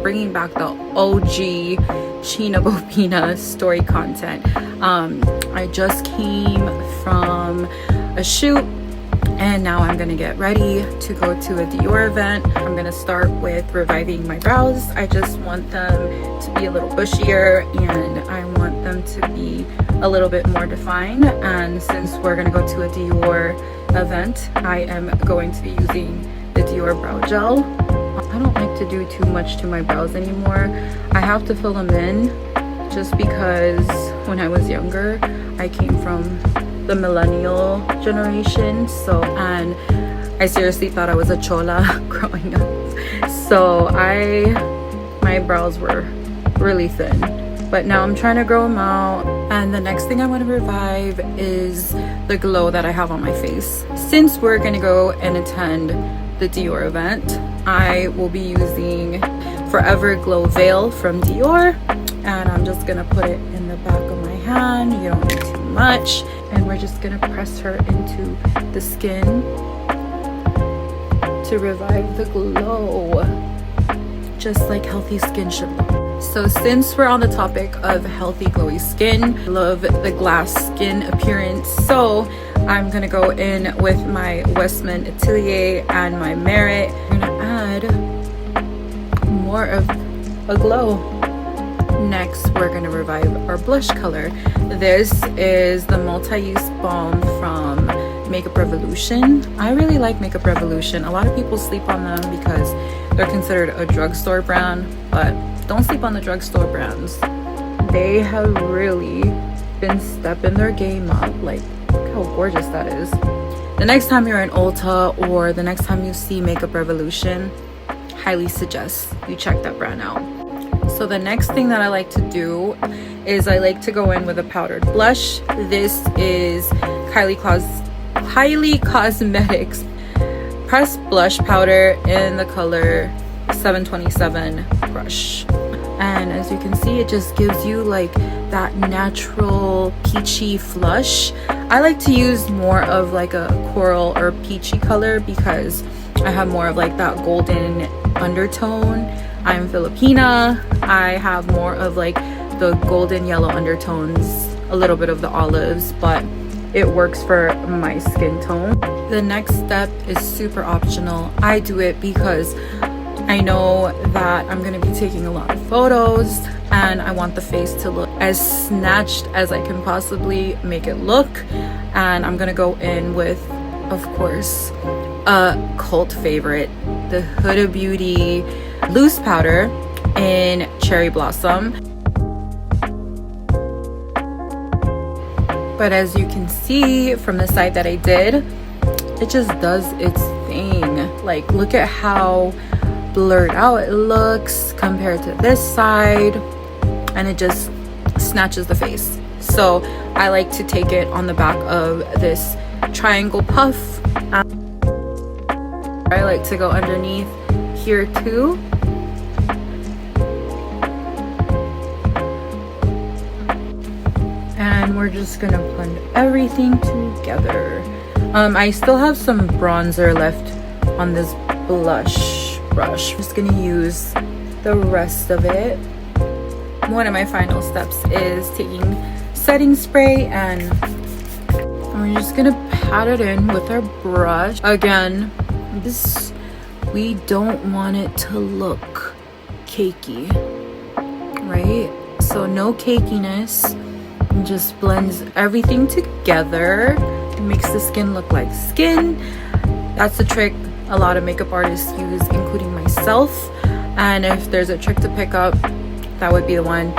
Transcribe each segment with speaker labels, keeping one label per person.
Speaker 1: bringing back the OG China Bobina story content. I just came from a shoot and now I'm gonna get ready to go to a Dior event. I'm gonna start with reviving my brows. I just want them to be a little bushier and I want them to be a little bit more defined. And since we're gonna go to a Dior event, I am going to be using the Dior brow gel. I don't like to do too much to my brows anymore. I have to fill them in just because when I was younger, I came from the millennial generation, and I seriously thought I was a chola growing up. So my brows were really thin, but now I'm trying to grow them out. And the next thing I want to revive is the glow that I have on my face. Since we're gonna go and attend the Dior event, I will be using Forever Glow Veil from Dior, and I'm just gonna put it in the back of my hand. You don't need too much, and we're just gonna press her into the skin to revive the glow, just like healthy skin should look. So since we're on the topic of healthy glowy skin, I love the glass skin appearance, so I'm gonna go in with my Westman Atelier and my Merit. I'm gonna add more of a glow. Next, we're gonna revive our blush color. This is the multi-use balm from Makeup Revolution. I really like Makeup Revolution. A lot of people sleep on them because they're considered a drugstore brand, but don't sleep on the drugstore brands. They have really been stepping their game up. Like, look how gorgeous that is. The next time you're in Ulta or the next time you see Makeup Revolution, highly suggest you check that brand out. So the next thing that I like to do is I like to go in with a powdered blush. This is Kylie Cosmetics pressed blush powder in the color 727 Crush. And as you can see, it just gives you like that natural peachy flush. I like to use more of like a coral or peachy color because I have more of like that golden undertone. I'm Filipina. I have more of like the golden yellow undertones, a little bit of the olives, but it works for my skin tone. The next step is super optional. I do it because I know that I'm gonna be taking a lot of photos and I want the face to look as snatched as I can possibly make it look. And I'm gonna go in with, of course, a cult favorite, the Huda Beauty loose powder in Cherry Blossom. But as you can see from the side that I did, it just does its thing. Like, look at how blurred out it looks compared to this side, and it just snatches the face. So I like to take it on the back of this triangle puff. I like to go underneath here too. And we're just gonna blend everything together. I still have some bronzer left on this blush brush. I'm just gonna use the rest of it. One of my final steps is taking setting spray and we're just gonna pat it in with our brush. Again, we don't want it to look cakey, right? So no cakiness. It just blends everything together. It makes the skin look like skin. That's the trick a lot of makeup artists use, including myself. And if there's a trick to pick up, that would be the one.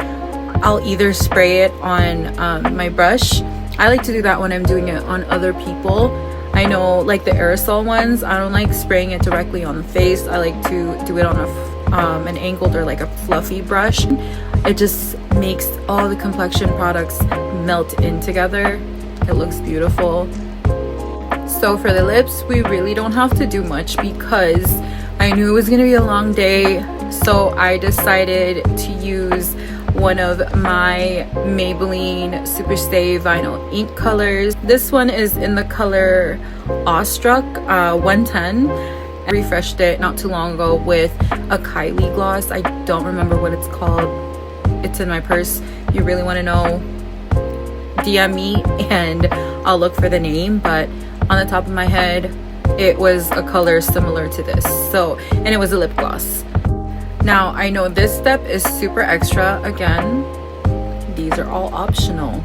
Speaker 1: I'll either spray it on my brush. I like to do that when I'm doing it on other people. I know, like the aerosol ones, I don't like spraying it directly on the face. I like to do it on an angled or like a fluffy brush. It just makes all the complexion products melt in together. It looks beautiful. So for the lips, we really don't have to do much because I knew it was gonna be a long day. So I decided to use one of my Maybelline Superstay Vinyl Ink colors. This one is in the color Awestruck 110, refreshed it not too long ago with a Kylie gloss. I don't remember what it's called. It's in my purse. If you really want to know, DM me and I'll look for the name, but on the top of my head it was a color similar to this. So, and it was a lip gloss. Now I know this step is super extra. Again, these are all optional.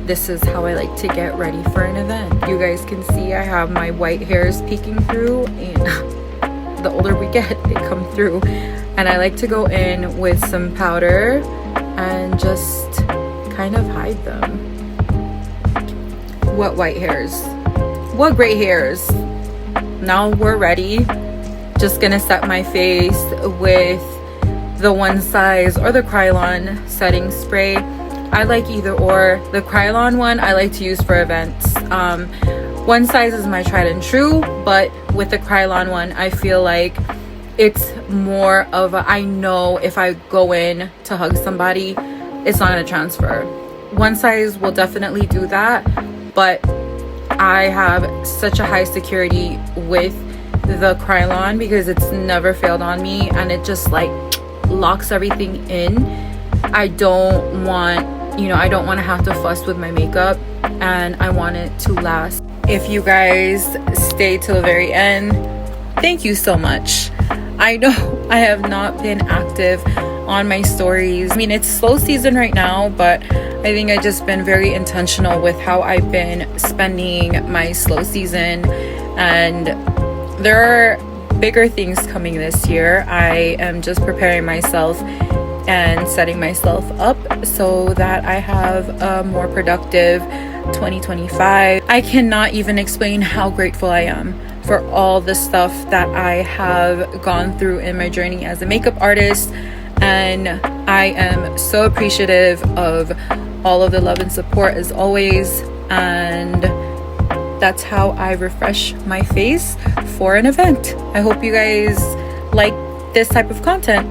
Speaker 1: This is how I like to get ready for an event. You guys can see I have my white hairs peeking through, and the older we get, they come through. And I like to go in with some powder and just kind of hide them. What white hairs? What gray hairs? Now we're ready. Just gonna set my face with the One Size or the Krylon setting spray. I like either or. The Krylon one I like to use for events. One Size is my tried and true, but with the Krylon one I feel like it's more of a, I know if I go in to hug somebody, it's not gonna transfer. One Size will definitely do that, but I have such a high security with the Krylon because it's never failed on me, and it just like locks everything in. I don't want, I don't want to have to fuss with my makeup, and I want it to last. If you guys stay till the very end, thank you so much. I know I have not been active on my stories. I mean, it's slow season right now, but I think I've just been very intentional with how I've been spending my slow season, and there are bigger things coming this year. I am just preparing myself and setting myself up so that I have a more productive 2025. I cannot even explain how grateful I am for all the stuff that I have gone through in my journey as a makeup artist, and I am so appreciative of all of the love and support as always, and that's how I refresh my face for an event. I hope you guys like this type of content.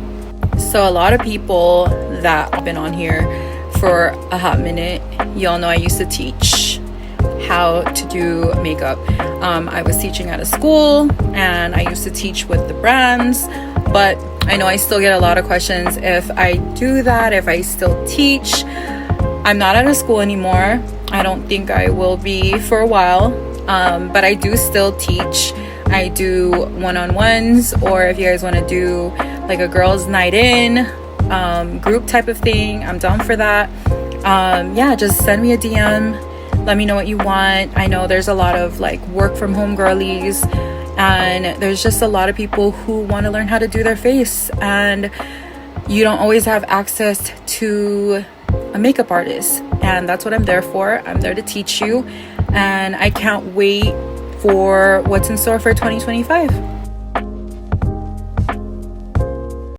Speaker 1: So a lot of people that have been on here for a hot minute, y'all know I used to teach how to do makeup. I was teaching at a school, and I used to teach with the brands, but I know I still get a lot of questions if I do that, if I still teach. I'm not at a school anymore. I don't think I will be for a while, but I do still teach. I do one-on-ones, or if you guys want to do like a girls' night in, group type of thing, I'm down for that. Yeah, just send me a DM. Let me know what you want. I know there's a lot of like work from home girlies, and there's just a lot of people who want to learn how to do their face, and you don't always have access to a makeup artist, and that's what I'm there for. I'm there to teach you, and I can't wait for what's in store for 2025.